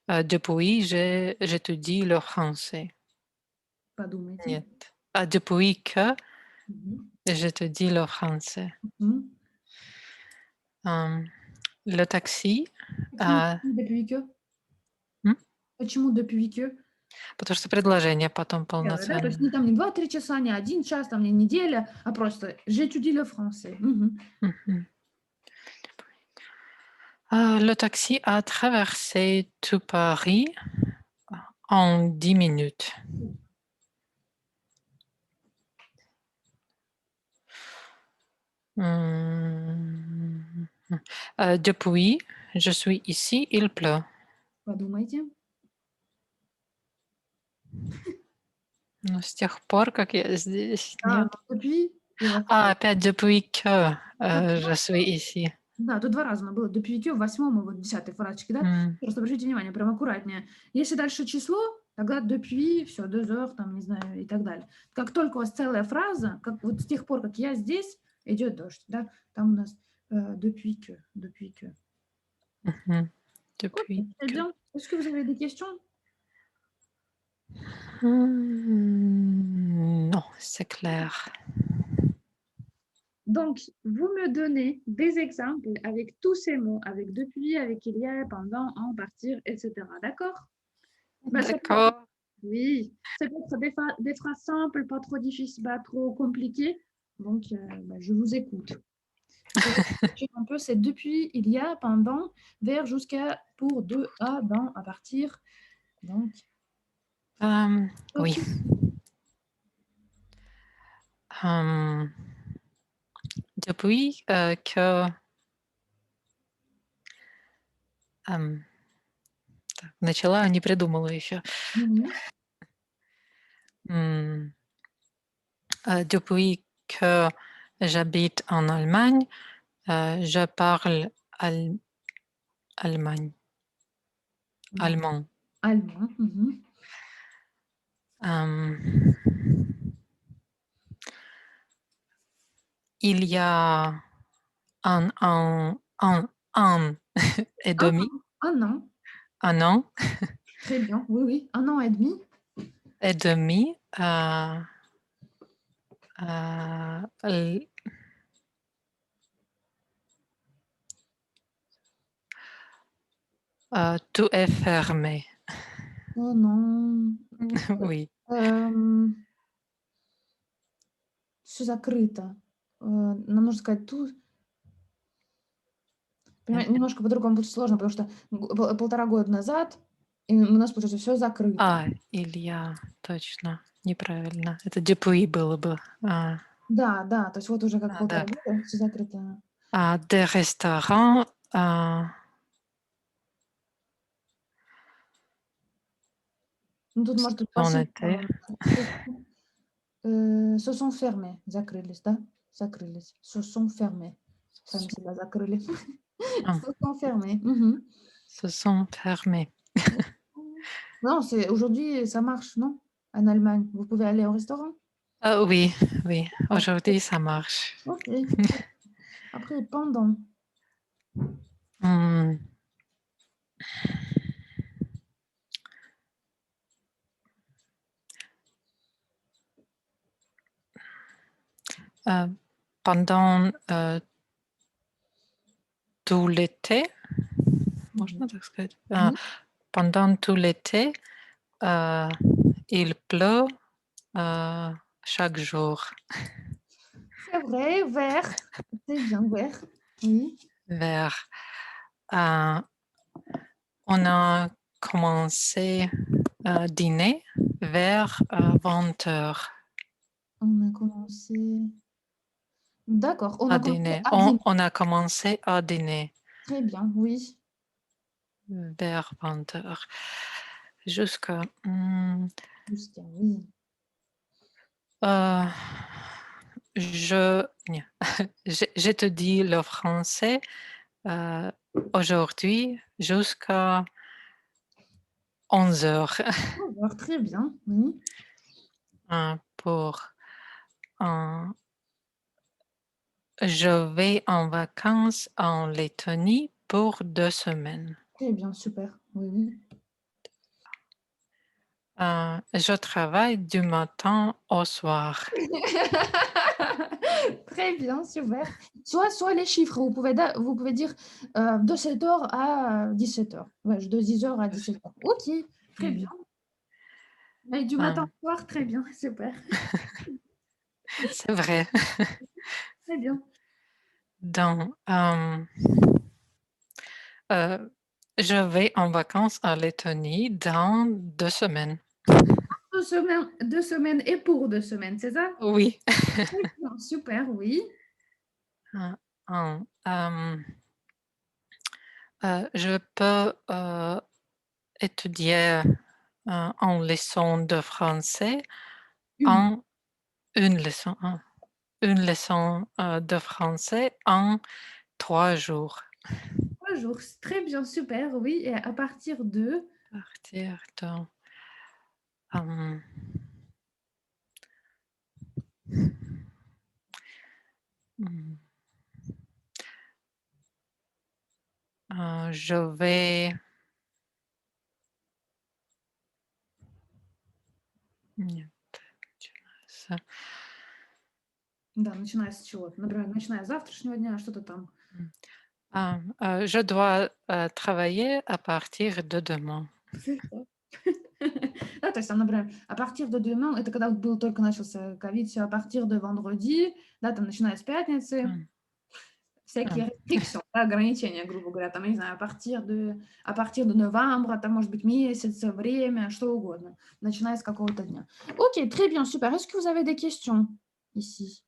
depuis j'étudie le français. Подумайте. Нет. Depuis que Мгм. j'étudie le français. Мгм. Hem, le taxi, Почему а, depuis que? м? Почему depuis que? Потому что предложение потом Целое, да? То есть полноценное. не там не 2-3 часа, не 1 час, там не неделя, а просто j'étudie le français. Мгм. Mmh. Le taxi a traversé tout Paris en 10 minutes. Mmh, depuis je suis ici, il pleut. Подумайте. Но с тех пор, как я здесь, Да, нет. но depuis и во втором. Опять depuis que, Да, je suis ici. да, тут 2 раза оно было depuis que в 8 и вот 10 фразочке, да? М, Просто обратите внимание, прям аккуратнее. Если дальше число, тогда depuis, всё, 2 heures, там, не знаю, и так далее. Как только у вас целая фраза, как вот с тех пор, как я здесь, идет дождь, да? Там у нас, depuis que, depuis que. OK, depuis très que. bien. Est-ce que vous avez des questions? Non, c'est clair. Donc, vous me donnez des exemples avec tous ces mots, avec depuis, avec il y a, pendant, en, partir, et cetera. D'accord? Bah, ça peut D'accord. oui, ça peut être des phrases simples, pas trop difficiles, pas trop compliquées. Donc, bah, je vous écoute. Il faut réfléchir un peu, c'est depuis, il y a, pendant, vers, jusqu'à, pour, de, à, dans, à partir. Donc, Oui. OK. Hem, depuis, que, эм, так, начала, а не придумала еще. Mmh. Depuis que j'habite en Allemagne, je parle allemagne Non, allemand. allemand. Mmh. Hem, il y a un et Un demi, an, 1 an. 1 an Très bien, oui, oui, 1 an et demi. et demi, l tout est fermé. Oh non. Oui. Эм, всё закрыто. Нам нужно сказать тут. Понимаете, немножко по-другому будет сложно, потому что 1,5 года назад, и у нас, получается, всё закрыто. Il y a, точно, неправильно. Это depuis было бы. Да, да, то есть вот уже как Да. 1,5 года всё закрыто. Des restaurants, Ну, тут может быть On était. пассивное. Se sont fermés. Закрылись, да? Закрылись. Se sont fermés. Сами себя закрыли. Ah, Se sont fermés. Мгм. se sont fermés. Non, c'est aujourd'hui, ça marche, non? En Allemagne, vous pouvez aller au restaurant? Oui, oui, Ah, aujourd'hui ça marche. OK. Après, pendant. Mmh, pendant, tout l'été, Mmh. можно так сказать? Oui, Pendant tout l'été, heu, il pleut, heu, chaque jour. c'est vrai, vert. C'est bien, vert. Oui. Vers, heu, on a commencé à dîner vers, 20 heures. On a commencé d'accord, on À a commencé dîner. à On dîner. on a commencé à dîner Très bien, oui. vers 20 heures jusqu'à, mmh, Jusqu'à oui. heu, je je te dis le français, heu, aujourd'hui jusqu'à 11 heures. D'accord, très bien, oui. Pour, heu, je vais en vacances en Lettonie pour 2 semaines. Très bien, super. Oui, oui. Je travaille du matin au soir. Très bien, super. Soit les chiffres, vous pouvez dire, de 7 heures à 17 heures. Ouais, de 10 heures à 17 heures. OK, très bien. Mmh, Mais du matin heu, au soir, très bien, super. c'est vrai. Très bien. Donc, je vais en vacances en Lettonie dans 2 semaines. 2 semaines et pour 2 semaines, c'est ça? Oui. Très bien, super, oui. Heu, je peux, étudier, en leçon de français Une en une leçon en une leçon, de français en 3 jours. 3 jours, c très bien, super, oui et à partir de À partir de, hem, mmh, je vais нет, ça, да, начиная с чего? Например, начиная с завтрашнего дня, что-то там. je dois, travailler à partir de demain. C'est ça. Да, то есть там, например, а partir de demain, это когда вот был только начался ковид, всё, а partir de vendredi, да, там, начиная с пятницы, Mmh, всякие mmh, restrictions, да, ограничения, грубо говоря, там, я не знаю, а partir de novembre, там, может быть, месяц, время, что угодно, начиная с какого-то дня. OK, très bien, super. Est-ce que vous avez des questions ici?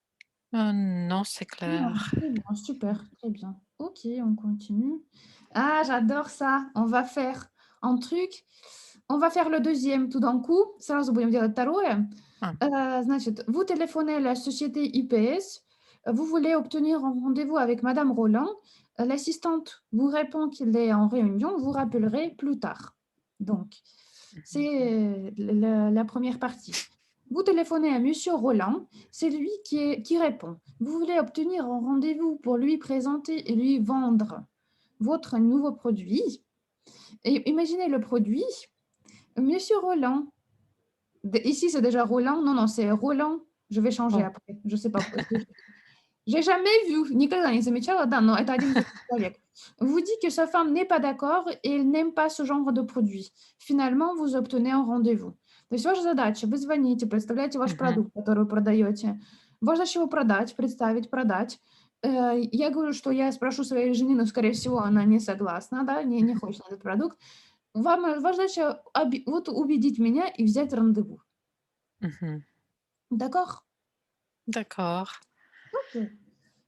non, c'est Non, clair. très bien, super, très bien. OK, on continue. Ah, j'adore ça. On va faire le deuxième tout d'un coup. Сразу будем делать второе. Ah, Значит, vous téléphonez à la société IPS, vous voulez obtenir un rendez-vous avec madame Roland. L'assistante vous répond qu'il est en réunion, vous rappellerez plus tard. Donc, mmh c'est la première partie. Vous téléphonez à monsieur Roland, c'est lui qui répond. Vous voulez obtenir un rendez-vous pour lui présenter et lui vendre votre nouveau produit. Et imaginez le produit, monsieur Roland. Ici, c'est déjà Roland. Non, non, c'est Roland. Je vais changer Oh, après. Je sais pas. J'ai jamais vu, никогда не замечала, да, но это один и тот же человек. Vous dit que sa femme n'est pas d'accord et elle n'aime pas ce genre de produit. Finalement, vous obtenez un rendez-vous. То есть ваша задача, вы звоните, представляете ваш mmh продукт, который вы продаете. Ваша задача его продать, представить, продать. Я говорю, что я спрошу своей жены, но, скорее всего, она не согласна, да, не хочет на этот продукт. Ваша задача вот убедить меня и взять рандеву. mmh. D'accord? D'accord. OK.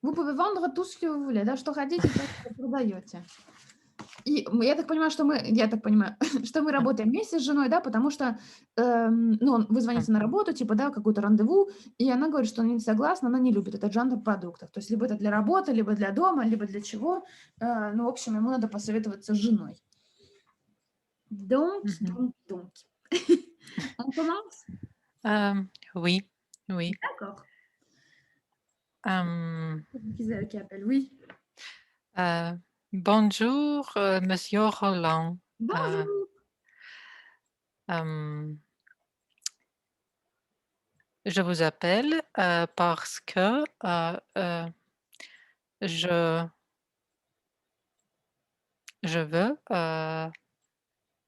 Вы pouvez vendre tout ce que vous voulez, да, что хотите, то, что продаете. И я так понимаю, что мы работаем вместе с женой, да, потому что, ну, вы звоните на работу, типа, да, какое-то рандеву, и она говорит, что она не согласна, она не любит этот жанр продуктов. То есть либо это для работы, либо для дома, либо для чего. Ну, в общем, ему надо посоветоваться с женой. Donc, Mhm. donc, donc. On commence? Oui, oui. D'accord. Euh, Qui appelle, oui. Bonjour, Monsieur Roland. Euh, Bonjour. euh, je vous appelle parce que je, je veux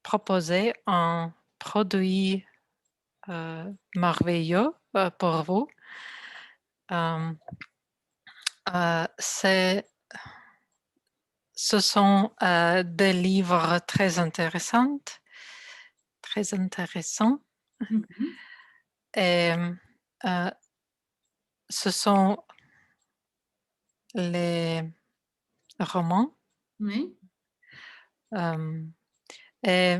proposer un produit merveilleux pour vous. Euh, Ce sont des livres très intéressants Mhm. et ce sont les romans. Oui. Et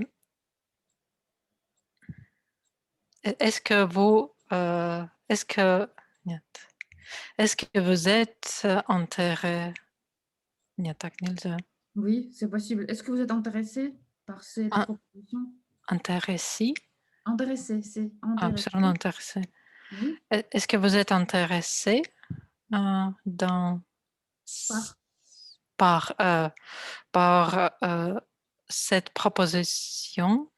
est-ce que vous, est-ce que vous êtes Oui, c'est possible. Est-ce que vous êtes intéressé par cette proposition? intéressé? Intéressé, c'est Absolument intéressé. intéressé. Oui, Est-ce que vous êtes intéressé dans par. par par cette proposition?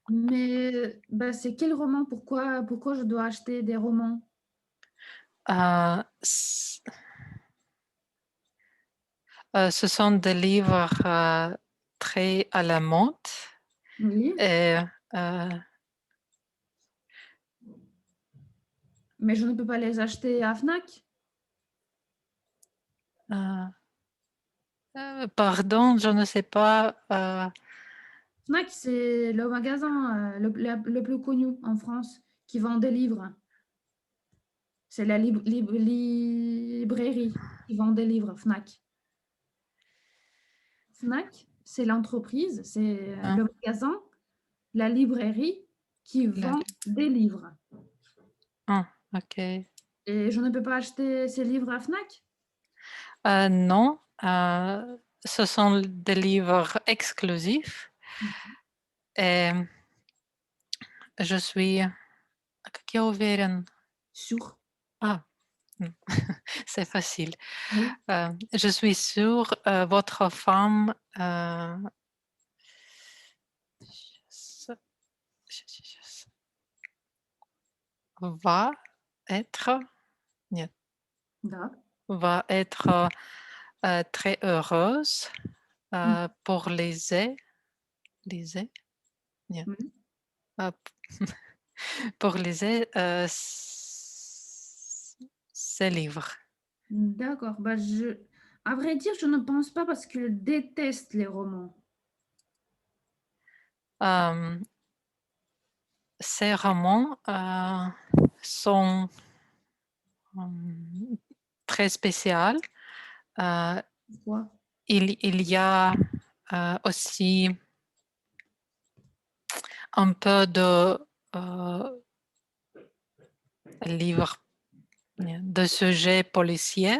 Mais bah, c'est quel roman? Pourquoi je dois acheter des romans? Ce sont des livres très à la mode Oui, et mais je ne peux pas les acheter à Fnac. pardon, je ne sais pas. Fnac, c'est le magasin le plus connu en France qui vend des livres. C'est la librairie qui vend des livres, Fnac. Fnac, c'est l'entreprise, c'est Hein, le magasin, la librairie qui la- vend des livres. ok. Et je ne peux pas acheter ces livres à Fnac? Non, ce sont des livres exclusifs et je suis как я уверен. Sur. Ah, c'est facile. Oui. Je suis sûre, votre femme s- va être, нет, Да. va être très heureuse Mmh. pour les нет, Oui. euh, pour les ces livres. D'accord. Bah, à vrai dire, je ne pense pas parce que je déteste les romans. Euh, Ces romans sont très spéciaux. Euh, Pourquoi? il y a aussi un peu de livres de sujets policiers.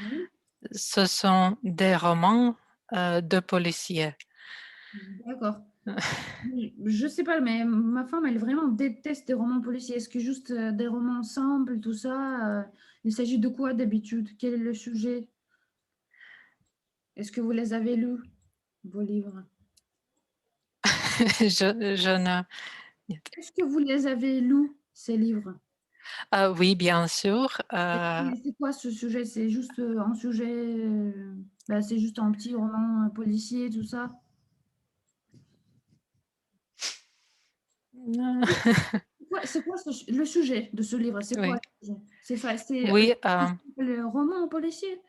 Oui. Ce sont des romans de policiers. D'accord. Je sais pas, mais ma femme, elle vraiment déteste les romans policiers. Est-ce que juste des romans simples, tout ça, il s'agit de quoi d'habitude? Quel est le sujet? Est-ce que vous les avez lus, vos livres? Je ne... Est-ce que vous les avez lus, ces livres? Oui, bien sûr. C'est quoi ce sujet? C'est juste un sujet, bah, c'est juste un petit roman policier, tout ça? C'est quoi le sujet de ce livre? C'est quoi Oui, le sujet? C'est oui. le roman policier?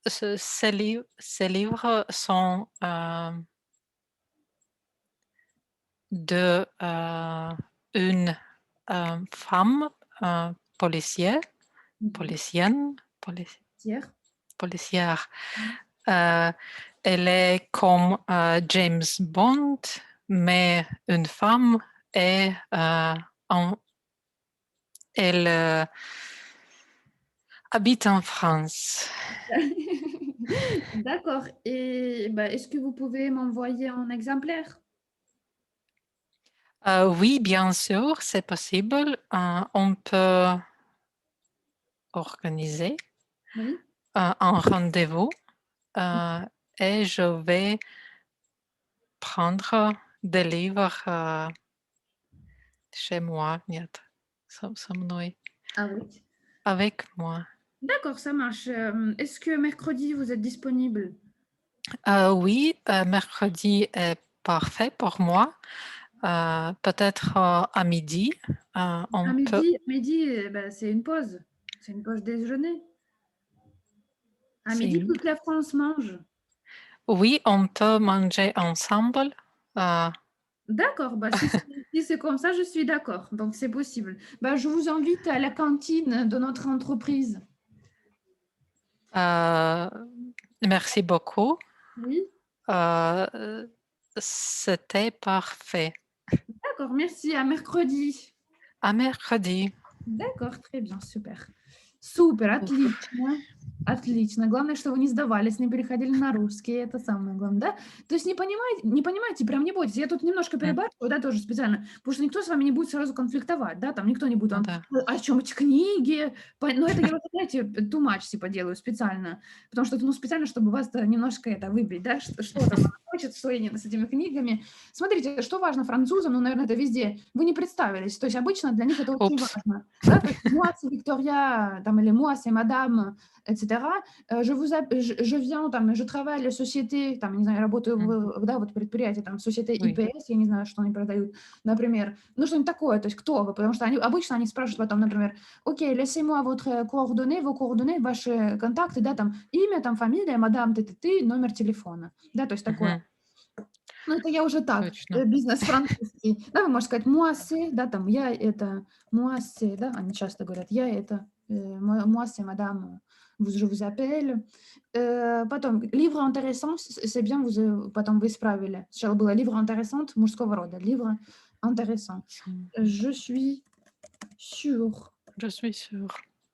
Ces livres sont de une femme policière, Mhm. policienne, Tiers. policière, euh, elle est comme James Bond, mais une femme et elle habite en France. D'accord. Et bah, est-ce que vous pouvez m'envoyer un exemplaire? Oui, bien sûr, c'est possible. On peut organiser Oui. un rendez-vous Oui. et je vais prendre des livres chez moi. Нет, со мной, Ah oui. avec moi. D'accord, ça marche. Est-ce que mercredi, vous êtes disponible? Oui, mercredi est parfait pour moi. Peut-être à midi, À on peut. midi, bah, c'est une pause. C'est une pause déjeuner. À midi, Si, toute la France mange. oui, on peut manger ensemble. Euh, D'accord, bah, si c'est comme ça, je suis d'accord. Donc, c'est possible. Bah, je vous invite à la cantine de notre entreprise. euh, merci beaucoup. Oui. C'était parfait. D'accord, merci. À mercredi. À mercredi. D'accord, très bien, super. Супер, отлично. Отлично. Главное, что вы не сдавались, не переходили на русский. Это самое главное, да? То есть не понимаете, прям не бойтесь. Я тут немножко М, перебарщиваю, да, тоже специально, потому что никто с вами не будет сразу конфликтовать, да, там никто не будет ну вам: да. о чем эти книги?" Ну, это я вот, знаете, too much, типа, делаю специально, потому что, ну, специально, чтобы вас немножко это выбить, да, что там она хочет, что ей с этими книгами. Смотрите, что важно французам, ну, наверное, это везде. Вы не представились. То есть обычно для них это очень Упс. важно. Да, то есть moi, c'est Victoria, там, или moi, c'est madame, etc. Je viens, там, je travaille, société, там, не знаю, я работаю М, да, вот предприятие, там, société oui. IPS, я не знаю, что они продают, например. Ну, что-нибудь такое, то есть кто вы, потому что обычно они спрашивают потом, например, окей, laissez-moi votre coordonnées, vos coordonnées, ваши контакты, да, там, имя, там, фамилия, мадам, ты, номер телефона, да, то есть такое. Мгм. Ну, это я уже так, Точно. бизнес французский. Да, вы можете сказать moi c'est, да, там я это, moi c'est, да, они часто говорят, я это, moi c'est madame, je vous appelle. Потом livre intéressant, c'est bien, потом вы исправили. Сначала было livre intéressant мужского рода, livre intéressant. М, Je suis sûre, je suis sûre.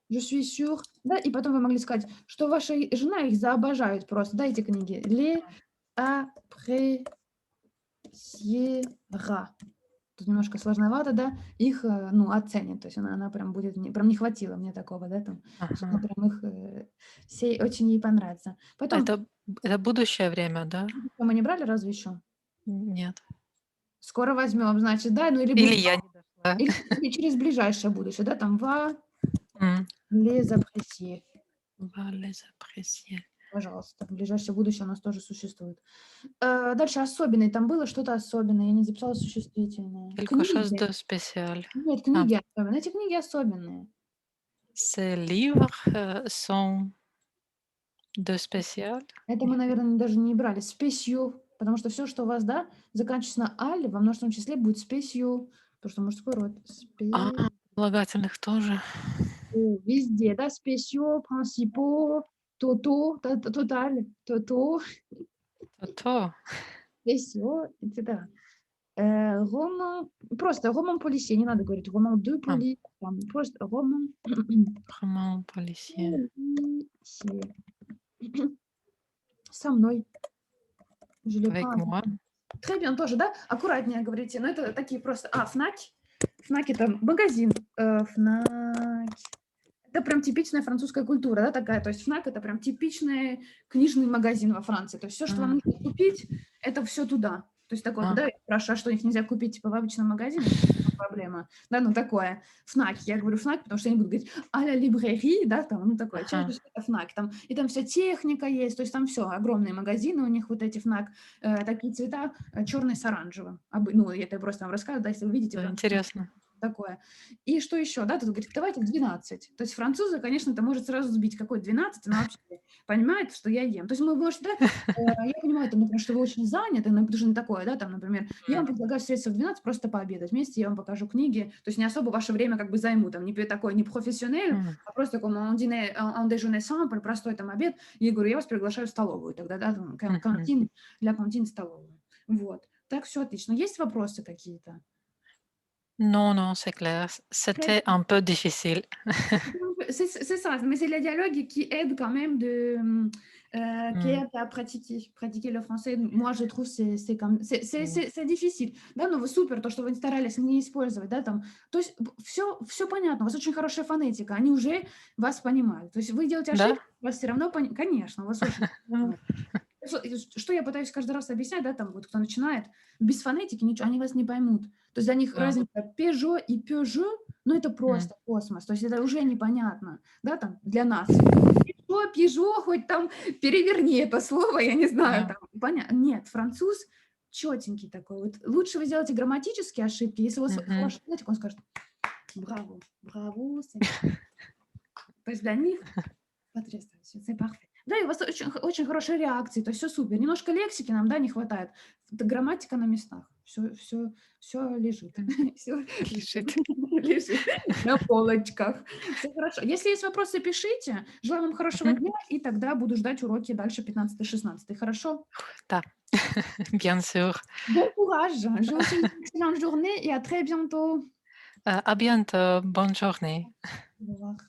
je suis sûre, да, и потом вы могли сказать, что ваша жена их заобожает просто, да, эти книги. Les appréciera. Тут немножко сложновато, да, их, ну, оценит, то есть она прям будет, прям не хватило мне такого, да, там, что она Ага. прям их, все очень ей понравится. Потом, Это будущее время, да? мы не брали разве еще? Нет. Скоро возьмем, значит, да, ну или Или будет, я не дошла. или через ближайшее будущее, да, там, va М, les apprécier. va les apprécier. Пожалуйста, ближайшее будущее у нас тоже существует. Дальше особенный, там было что-то особенное, я не записала существительное. Quelque chose Книги. de spécial. Нет, Ah, книги особенные. Эти книги особенные. ces livres sont de spécial. Это мы, Нет. наверное, даже не брали. Спесью, потому что все, что у вас, да, заканчивается на "аль", во множественном числе будет спесью, потому что мужской род. А, прилагательных тоже. Везде, да, спесью, принципaux, тоталь, тото, То-то. спесью et cetera. Роман, просто роман полисье, не надо говорить роман de А, police, там просто роман roman policier. полисье. Со мной. Je le Avec prends avec moi. moi. Très bien, тоже, да? Аккуратнее говорите. Но это такие просто... Фнаки. Фнаки — это магазин. Фнаки. Это прям типичная французская культура, да, такая. То есть Фнак — это прям типичный книжный магазин во Франции. То есть все, что вам А, нужно купить, это все туда. То есть такое, а, когда я спрашиваю, а что их нельзя купить типа в обычном магазине, это проблема. Да, ну такое. Фнак. Я говорю Фнак, потому что они будут говорить а-ля librairie, да, там, ну такое. Чаще ага. всего это Фнак. Там, и там вся техника есть, то есть там все, огромные магазины у них, вот эти Фнак, такие цвета, черный с оранжевым. Ну, это я просто вам рассказываю, да, если вы видите, Да, прям интересно. такое. И что еще, да, тут говорит, давайте в 12. То есть французы, конечно, это может сразу сбить, какой 12, она вообще понимает, что я ем. То есть мы, может, да, я понимаю, там, например, что вы очень заняты, но это же не такое, да, там, например, я вам предлагаю встретиться в 12, просто пообедать вместе, я вам покажу книги, то есть не особо ваше время как бы займу, там, не такой, не профессионель, М, а просто такой un déjeuner simple, простой там обед, и я говорю, я вас приглашаю в столовую тогда, да, там, мгм. кантин, для кантин столовую. Вот. Так, все отлично. Есть вопросы какие-то? Non, non, c'est clair. Très C'était un peu difficile. Donc, c'est ça, mais c'est le dialogue qui aide quand même qui М, aide à pratiquer le français. Moi, je trouve c'est comme м, c'est difficile. Да, но вы супер, то, что вы старались не использовать, да, там. То есть все понятно, у вас очень хорошая фонетика, они уже вас понимают. То есть вы делаете Да? ошибки, вас все равно конечно, у вас очень М, понимают. Что я пытаюсь каждый раз объяснять, да, там вот кто начинает, без фонетики ничего, они вас не поймут. То есть для них м, разница Peugeot и Peugeot, ну, это м. просто космос. То есть это уже непонятно, да, там, для нас. Peugeot, хоть там переверни это слово, я не знаю, Да. там, Нет, француз четенький такой. Вот лучше вы сделаете грамматические ошибки, если у вас Мгм. хорошая фонетика, он скажет: «Браво, браво, c'est». То есть для них потрясающе, c'est parfait. Да, и у вас очень хорошие реакции, то есть всё супер. Немножко лексики нам, да, не хватает. Грамматика на местах. Все лежит. М. Всё Лежит. лежит на полочках. Все хорошо. Если есть вопросы, пишите. Желаю вам хорошего Мгм. дня, и тогда буду ждать уроки дальше 15-16. Хорошо? Да, bien sûr. Bon courage. Je vous souhaite une excellente journée et à très bientôt. À bientôt. Bonne journée. Au revoir.